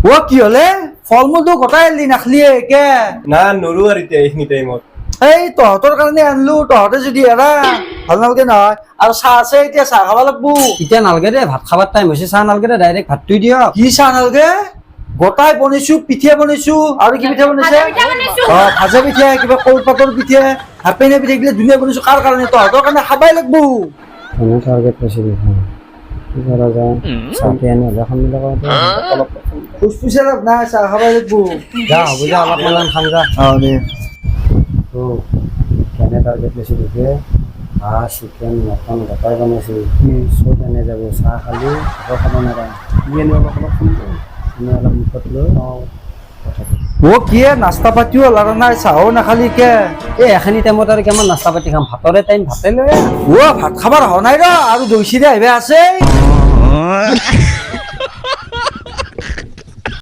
ও কি হলে ফল মূলটো গোটাই আনলি নাখলিয়ে কে না নৰু আৰু এতিয়া এইখিনি টাইমত এই তহঁতৰ কাৰণে আনলো তহঁতে যদি এৰা ভাল নালগে নহয় আৰু চাহ আছে এতিয়া চাহ খাব লাগবো এতিয়া নালগে দে ভাত খাবার টাইম হৈছে চাহ নালগে দে ডাইৰেক্ট ভাতটোই দিয়ক কি চাহ নালগে গোটাই বনাইছো পিঠা বনাইছো আৰু কি পিঠা বনাইছে ভাজা পিঠা কিবা কলপাতৰ পিঠা হাপেনে পিঠা এইবিলাক ধুনীয়া বনাইছো কাৰ কাৰণে তহঁতৰ কাৰণে খাবাই লাগবো এনে টাৰ্গেট লৈছে দেখোন কি কৰা যায় চাহটো এনে হ'লে খাম বুলি কওঁতে অলপ ফুচফুচে লাভ নাই চাহ খাবাই লাগবো যা হ'ব যা অলপমান খাম যা দে তো কেনে টাৰ্গেট লৈছে দেখে ভাত চিকেন মটন গোটাই বনাইছে চব এনে যাব চাহ খালি আকৌ খাব নোৱাৰা এনে অলপ অলপ খাম এনে অলপ মুখত লৈ ও কি নাস্তা পাতিও ওলাৰা নাই চাহো নাখালি কে এই এখিনি টাইমত আৰু কিমান নাস্তা পাতি খাম ভাতৰে টাইম ভাতে লৈ ও ভাত খাবাৰ হোৱা নাই ৰ আৰু দৈ চিৰা আহিব আছে